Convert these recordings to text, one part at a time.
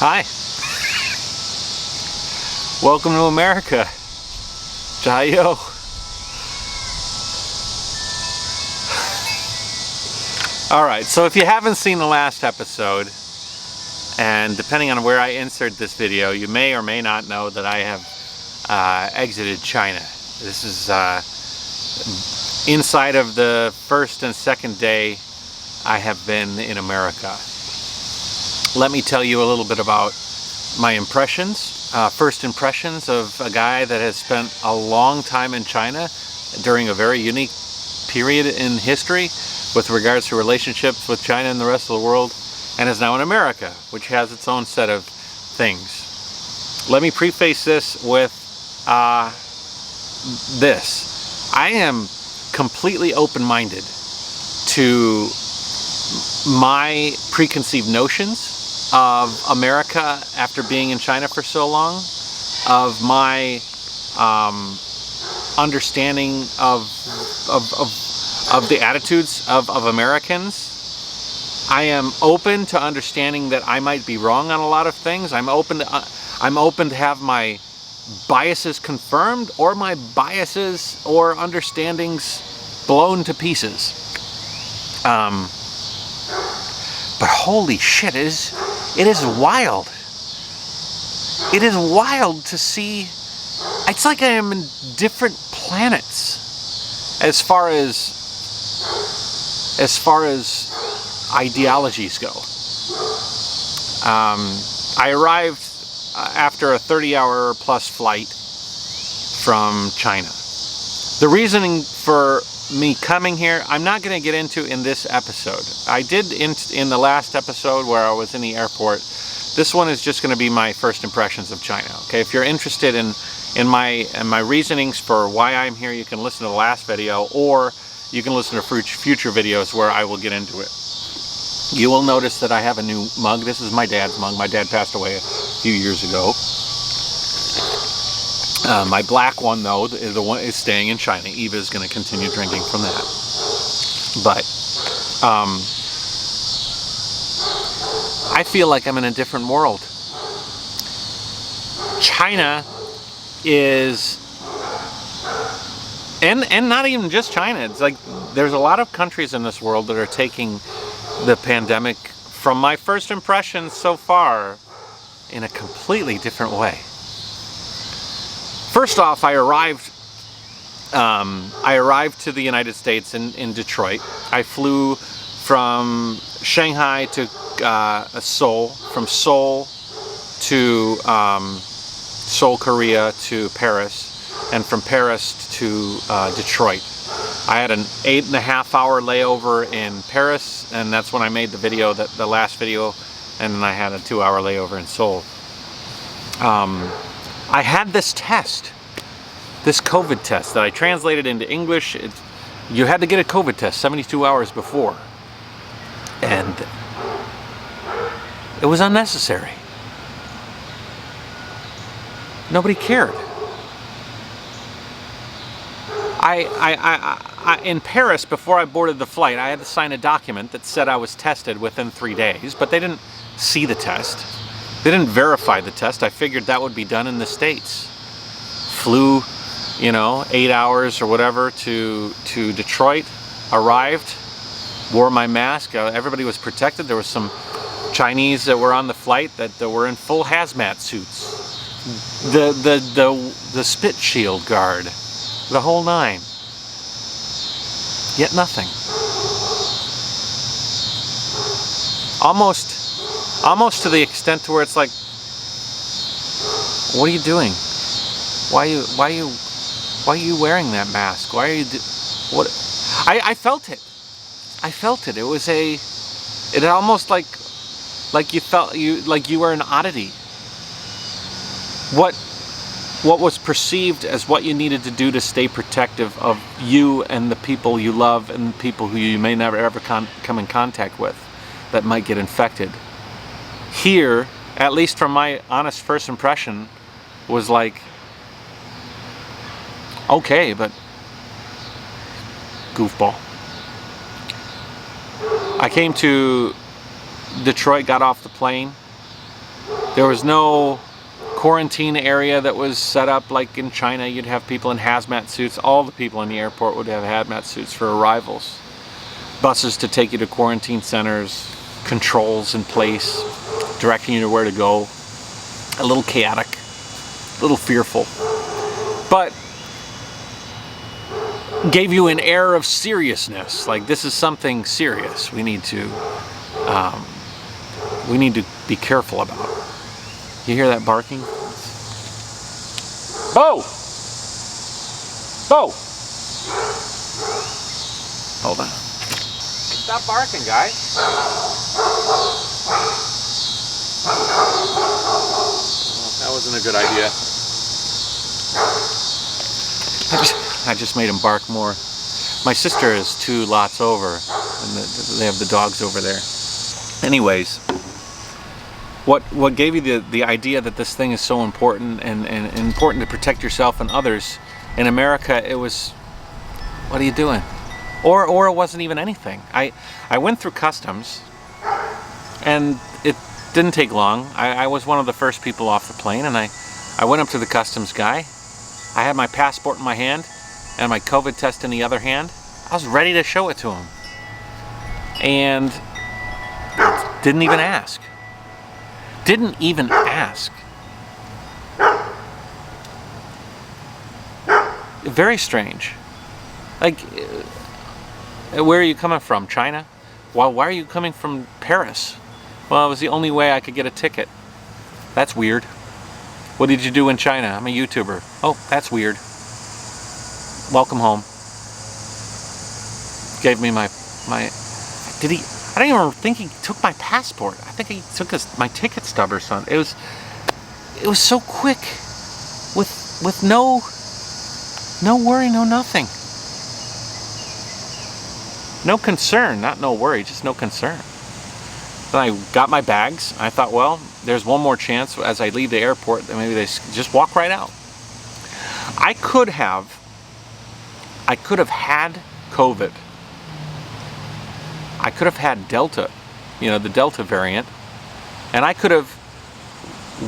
Hi. Welcome to America. Jayoe. Alright, so if you haven't seen the last episode, and depending on where I insert this video, you may or may not know that I have exited China. This is inside of the first and second day I have been in America. Let me tell you a little bit about my impressions, first impressions of a guy that has spent a long time in China during a very unique period in history with regards to relationships with China and the rest of the world, and is now in America, which has its own set of things. Let me preface this with this. I am completely open-minded to my preconceived notions of America after being in China for so long, of my understanding of the attitudes of Americans. I am open to understanding that I might be wrong on a lot of things. I'm open to have my biases confirmed, or my biases or understandings blown to pieces. But holy shit, it is wild. It is wild to see. It's like I am in different planets as far as ideologies go. I arrived after a 30-hour plus flight from China. The reasoning for me coming here, I'm not going to get into in this episode. I did in the last episode where I was in the airport. This one is just going to be my first impressions of China. Okay, if you're interested in my reasonings for why I'm here, you can listen to the last video, or you can listen to future videos where I will get into it. You will notice that I have a new mug. This is my dad's mug. My dad passed away a few years ago. My black one, though, the one is staying in China. Eva is going to continue drinking from that. But I feel like I'm in a different world. China is, and not even just China. It's like there's a lot of countries in this world that are taking the pandemic, from my first impressions so far, in a completely different way. First off, I arrived to the United States in Detroit. I flew from Shanghai to Seoul, from Seoul to Seoul, Korea to Paris, and from Paris to Detroit. I had an 8.5-hour layover in Paris, and that's when I made the video, the last video, and then I had a 2-hour layover in Seoul. I had this test, this COVID test that I translated into English. You had to get a COVID test 72 hours before, and it was unnecessary. Nobody cared. In Paris, before I boarded the flight, I had to sign a document that said I was tested within 3 days, but they didn't see the test. They didn't verify the test. I figured that would be done in the States. Flew, 8 hours or whatever to Detroit, arrived, wore my mask. Everybody was protected. There was some Chinese that were on the flight that were in full hazmat suits. The spit shield guard, the whole nine. Yet nothing. Almost to the extent to where it's like, what are you doing? Why are you wearing that mask? Why are you what? I felt it. I felt it. It was it almost like you were an oddity. What was perceived as what you needed to do to stay protective of you and the people you love and the people who you may never ever come in contact with that might get infected. Here, at least from my honest first impression, was like, okay, but goofball. I came to Detroit, got off the plane, There was no quarantine area that was set up like in China. You'd have people in hazmat suits. All the people in the airport would have hazmat suits for arrivals. Buses to take you to quarantine centers, controls in place, directing you to where to go. A little chaotic, a little fearful, but gave you an air of seriousness. Like, this is something serious. We need to be careful about. You hear that barking? Bo! Bo! Hold on. Stop barking, guys. That wasn't a good idea. I just made him bark more. My sister is 2 lots over, and they have the dogs over there. Anyways, what gave you the idea that this thing is so important and important to protect yourself and others? In America, it was, what are you doing? Or it wasn't even anything. I went through customs, and it didn't take long. I was one of the first people off the plane, and I went up to the customs guy. I had my passport in my hand and my COVID test in the other hand. I was ready to show it to him. And didn't even ask. Didn't even ask. Very strange. Like, where are you coming from? China? Well, why are you coming from Paris? Well, it was the only way I could get a ticket. That's weird. What did you do in China? I'm a YouTuber. Oh, that's weird. Welcome home. Gave me my did he? I don't even think he took my passport. I think he took my ticket stub or something. It was so quick, with no worry, no nothing. No concern, not no worry, just no concern. Then I got my bags. I thought, well, there's one more chance as I leave the airport that maybe they just walk right out. I could have had COVID. I could have had Delta, the Delta variant, and I could have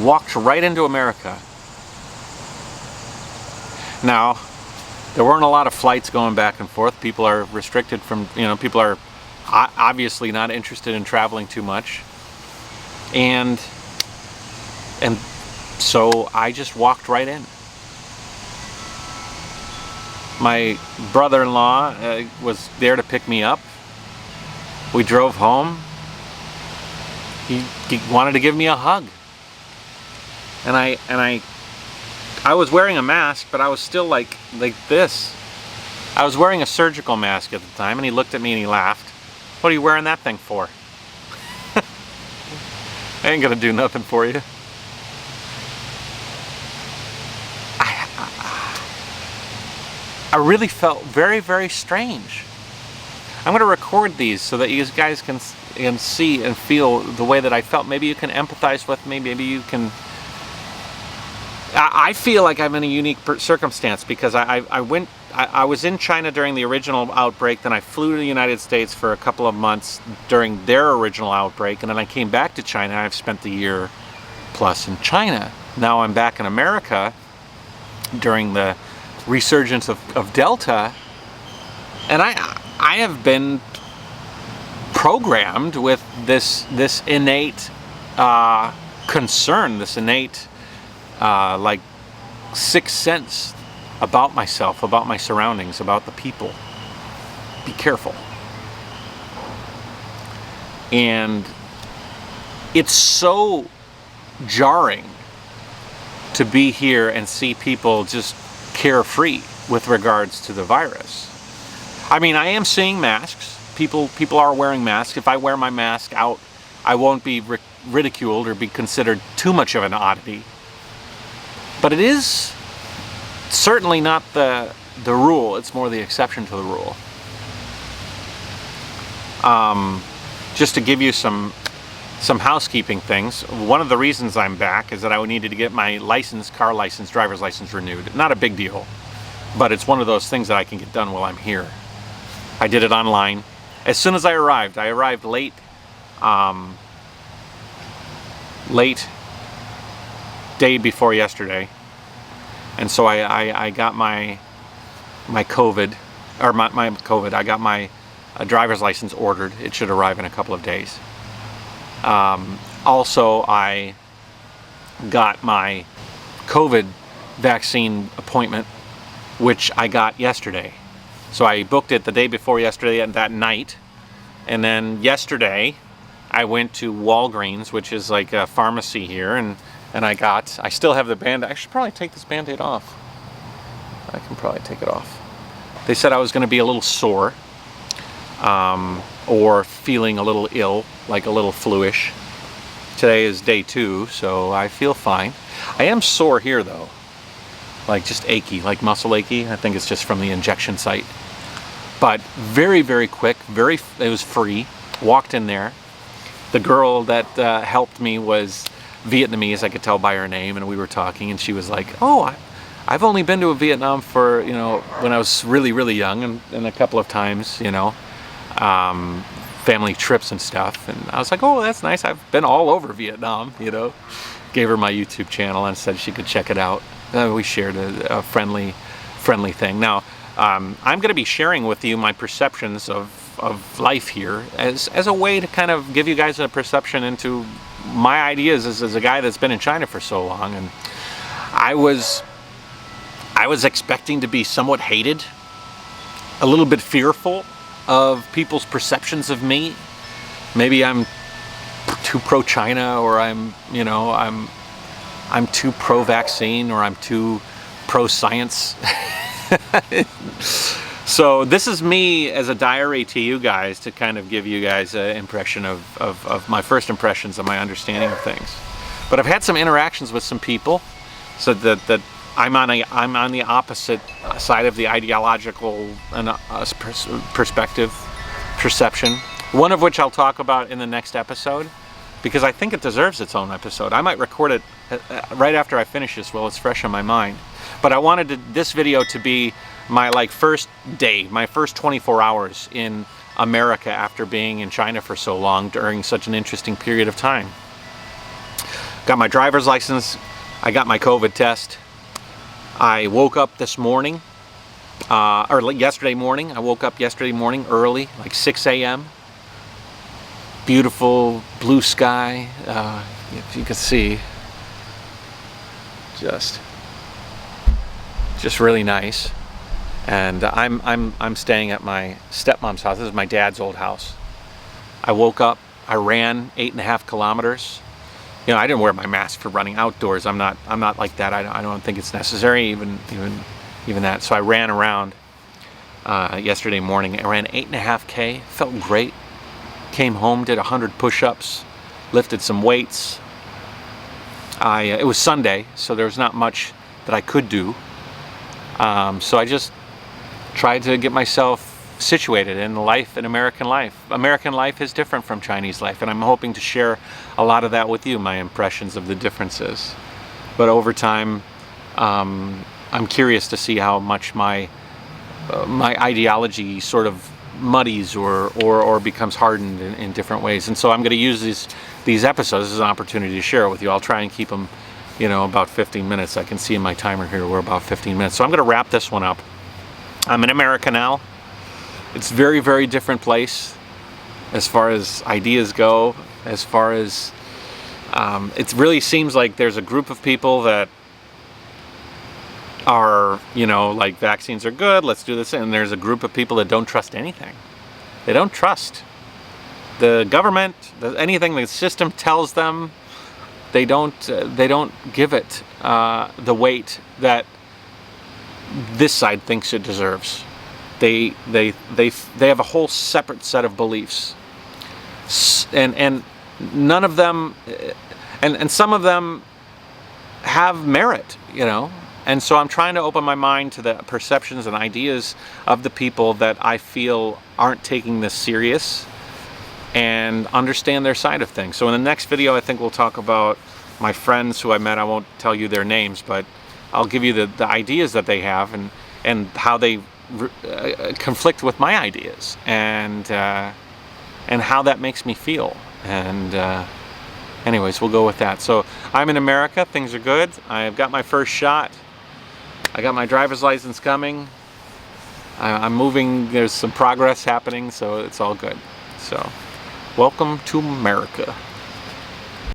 walked right into America. Now, there weren't a lot of flights going back and forth. People are restricted from, people are obviously not interested in traveling too much. And so I just walked right in. My brother-in-law was there to pick me up. We drove home. He wanted to give me a hug. And I was wearing a mask, but I was still like this. I was wearing a surgical mask at the time, and he looked at me and he laughed. What are you wearing that thing for? I ain't gonna do nothing for you. I really felt very, very strange. I'm gonna record these so that you guys can see and feel the way that I felt. Maybe you can empathize with me. Maybe you can. I feel like I'm in a unique circumstance because I was in China during the original outbreak, then I flew to the United States for a couple of months during their original outbreak, and then I came back to China. I've spent the year plus in China. Now I'm back in America during the resurgence of Delta, and I have been programmed with this innate concern, this innate like sixth sense about myself, about my surroundings, about the people. Be careful. And it's so jarring to be here and see people just carefree with regards to the virus. I mean, I am seeing masks. People are wearing masks. If I wear my mask out, I won't be ridiculed or be considered too much of an oddity. But it is certainly not the rule. It's more the exception to the rule. Just to give you some housekeeping things. One of the reasons I'm back is that I needed to get my car license, driver's license renewed. Not a big deal, but it's one of those things that I can get done while I'm here. I did it online. As soon as I arrived late day before yesterday, and so I got my COVID, or my COVID. I got my driver's license ordered. It should arrive in a couple of days. Also, I got my COVID vaccine appointment, which I got yesterday. So I booked it the day before yesterday and that night. And then yesterday, I went to Walgreens, which is like a pharmacy here, and I still have the Band-Aid. I should probably take this Band-Aid off. I can probably take it off. They said I was going to be a little sore, or feeling a little ill, like a little flu-ish. Today is day 2, so I feel fine. I am sore here though, like just achy, like muscle achy. I think it's just from the injection site. But very, very quick, it was free. Walked in there. The girl that helped me was Vietnamese, I could tell by her name, and we were talking, and she was like, oh, I've only been to Vietnam for, you know, when I was really, really young, and a couple of times, you know, family trips and stuff. And I was like, oh, that's nice. I've been all over Vietnam, you know. Gave her my YouTube channel and said she could check it out. We shared a friendly thing. Now, I'm going to be sharing with you my perceptions of life here as a way to kind of give you guys a perception into my ideas as a guy that's been in China for so long. And I was expecting to be somewhat hated, a little bit fearful of people's perceptions of me. Maybe I'm too pro-China, or I'm too pro-vaccine, or I'm too pro-science. So this is me as a diary to you guys, to kind of give you guys an impression of my first impressions of my understanding of things. But I've had some interactions with some people, so that I'm on the opposite side of the ideological perception. One of which I'll talk about in the next episode, because I think it deserves its own episode. I might record it right after I finish this while it's fresh in my mind. But I wanted this video to be my first day, my first 24 hours in America after being in China for so long during such an interesting period of time. Got my driver's license, I got my COVID test. I woke up this morning, or yesterday morning. I woke up yesterday morning early, like 6 a.m. Beautiful blue sky, if you can see, just really nice. And I'm staying at my stepmom's house. This is my dad's old house. I woke up, I ran 8.5 kilometers. You know, I didn't wear my mask for running outdoors. I'm not like that. I don't think it's necessary, even that. So I ran around yesterday morning. I ran 8.5K. Felt great. Came home, did 100 push-ups, lifted some weights. It was Sunday, so there was not much that I could do. So I just tried to get myself situated in life, in American life. American life is different from Chinese life, and I'm hoping to share a lot of that with you, my impressions of the differences. But over time, I'm curious to see how much my ideology sort of muddies or becomes hardened in different ways. And so I'm going to use these episodes as an opportunity to share it with you. I'll try and keep them, you know, about 15 minutes. I can see in my timer here we're about 15 minutes. So I'm going to wrap this one up. I'm in America now. It's a very, very different place as far as ideas go, as far as it really seems like there's a group of people that are, you know, like, vaccines are good, let's do this, and there's a group of people that don't trust anything. They don't trust the government, anything the system tells them. They don't give it the weight that this side thinks it deserves. They have a whole separate set of beliefs, and none of them, and some of them have merit, you know. And so I'm trying to open my mind to the perceptions and ideas of the people that I feel aren't taking this serious, and understand their side of things. So in the next video, I think we'll talk about my friends who I met. I won't tell you their names, but I'll give you the ideas that they have, and how they conflict with my ideas, and how that makes me feel. And anyways, we'll go with that. So I'm in America, things are good. I've got my first shot. I got my driver's license coming. I'm moving, there's some progress happening, so it's all good. So welcome to America.